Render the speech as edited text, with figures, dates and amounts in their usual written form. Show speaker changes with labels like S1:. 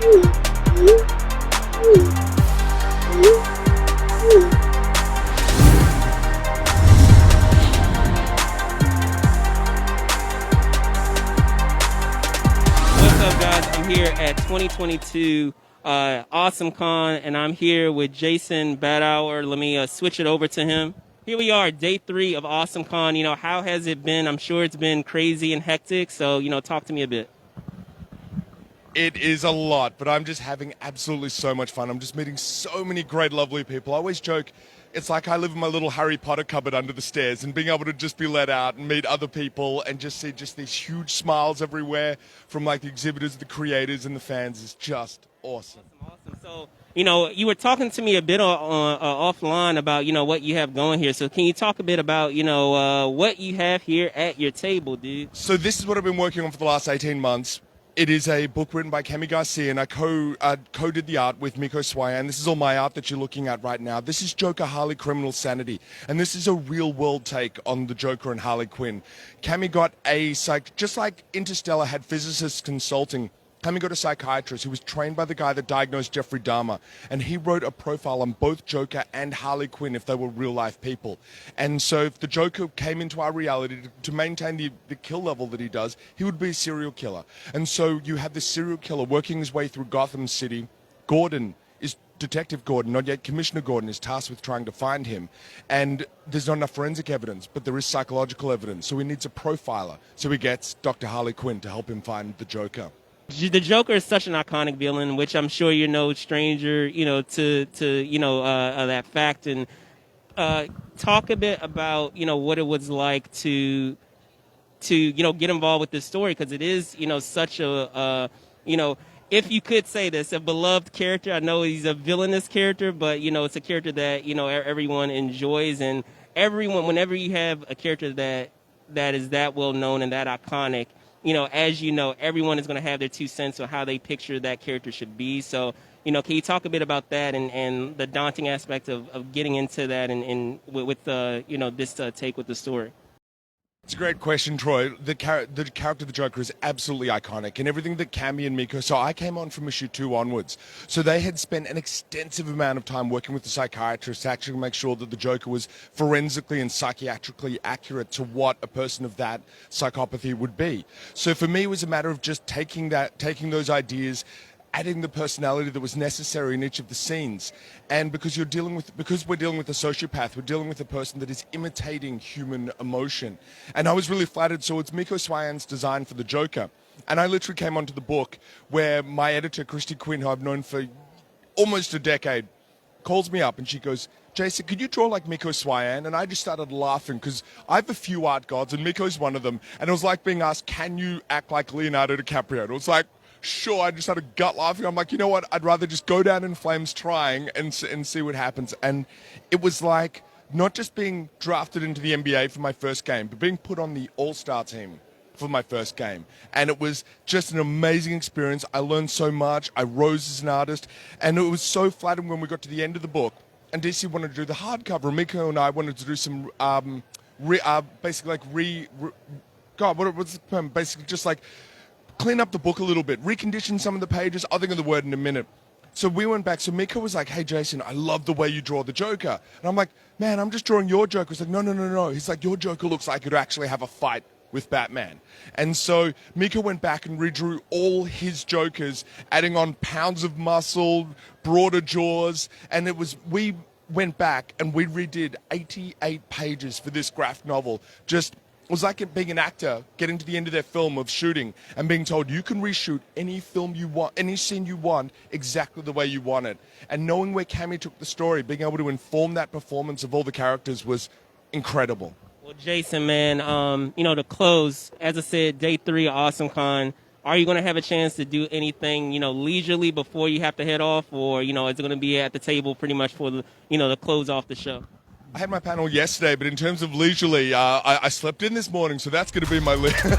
S1: What's up, guys? I'm here at 2022 Awesome Con, and I'm here with Jason Badower. Let me switch it over to him. Here we are, day 3 of Awesome Con. You know, how has it been? I'm sure it's been crazy and hectic, so, you know, talk to me a bit.
S2: It is a lot, but I'm just having absolutely so much fun. I'm just meeting so many great, lovely people. I always joke, it's like I live in my little Harry Potter cupboard under the stairs, and being able to just be let out and meet other people and just see just these huge smiles everywhere from like the exhibitors, the creators, and the fans is just awesome.
S1: Awesome. So, you know, you were talking to me a bit offline about, you know, what you have going here. So can you talk a bit about, you know, what you have here at your table, dude?
S2: So this is what I've been working on for the last 18 months. It is a book written by Cami Garcia, and I co-did the art with Miko Swayan. This is all my art that you're looking at right now. This is Joker, Harley, Criminal, Sanity, and this is a real-world take on the Joker and Harley Quinn. Cami got just like Interstellar had physicists consulting, Cami got a psychiatrist who was trained by the guy that diagnosed Jeffrey Dahmer, and he wrote a profile on both Joker and Harley Quinn if they were real-life people. And so if the Joker came into our reality to maintain the kill level that he does, he would be a serial killer. And so you have this serial killer working his way through Gotham City. Gordon is Detective Gordon, not yet Commissioner Gordon, is tasked with trying to find him. And there's not enough forensic evidence, but there is psychological evidence. So he needs a profiler. So he gets Dr. Harley Quinn to help him find the Joker.
S1: The Joker is such an iconic villain, which I'm sure you're no stranger, you know, to you know that fact. And talk a bit about, you know, what it was like to you know, get involved with this story, because it is, you know, such a you know, if you could say this, a beloved character. I know he's a villainous character, but you know, it's a character that, you know, everyone enjoys, and everyone, whenever you have a character that is that well known and that iconic, you know, as you know, everyone is going to have their 2 cents on how they picture that character should be. So, you know, can you talk a bit about that and the daunting aspect of getting into that and with you know, this take with the story?
S2: It's a great question, Troy. The character of the Joker is absolutely iconic, and everything that Cami and Miko... So I came on from issue 2 onwards. So they had spent an extensive amount of time working with the psychiatrist to actually make sure that the Joker was forensically and psychiatrically accurate to what a person of that psychopathy would be. So for me, it was a matter of just taking those ideas, adding the personality that was necessary in each of the scenes. And because we're dealing with a sociopath, we're dealing with a person that is imitating human emotion. And I was really flattered. So it's Miko Swayan's design for the Joker. And I literally came onto the book where my editor, Christy Quinn, who I've known for almost a decade, calls me up and she goes, "Jason, could you draw like Miko Swayan?" And I just started laughing because I have a few art gods and Miko's one of them. And it was like being asked, can you act like Leonardo DiCaprio? And it was like, sure. I just had a gut laughing. I'm like, you know what? I'd rather just go down in flames trying and see what happens. And it was like not just being drafted into the NBA for my first game, but being put on the All-Star team for my first game. And it was just an amazing experience. I learned so much. I rose as an artist. And it was so flattering when we got to the end of the book. And DC wanted to do the hardcover. Miko and I wanted to do some basically just like clean up the book a little bit, recondition some of the pages. I'll think of the word in a minute. So we went back. So Miko was like, "Hey, Jason, I love the way you draw the Joker." And I'm like, "Man, I'm just drawing your Joker." He's like, No. He's like, "Your Joker looks like it would actually have a fight with Batman." And so Miko went back and redrew all his Jokers, adding on pounds of muscle, broader jaws. And we went back and we redid 88 pages for this graphic novel. It was like it being an actor getting to the end of their film of shooting and being told you can reshoot any film you want, any scene you want, exactly the way you want it. And knowing where Cami took the story, being able to inform that performance of all the characters was incredible.
S1: Well, Jason, man, you know, to close, as I said, day 3 of Awesome Con, are you going to have a chance to do anything, you know, leisurely before you have to head off? Or, you know, is it going to be at the table pretty much for the, you know, to close off the show?
S2: I had my panel yesterday, but in terms of leisurely, I slept in this morning, so that's going to be my leisurely.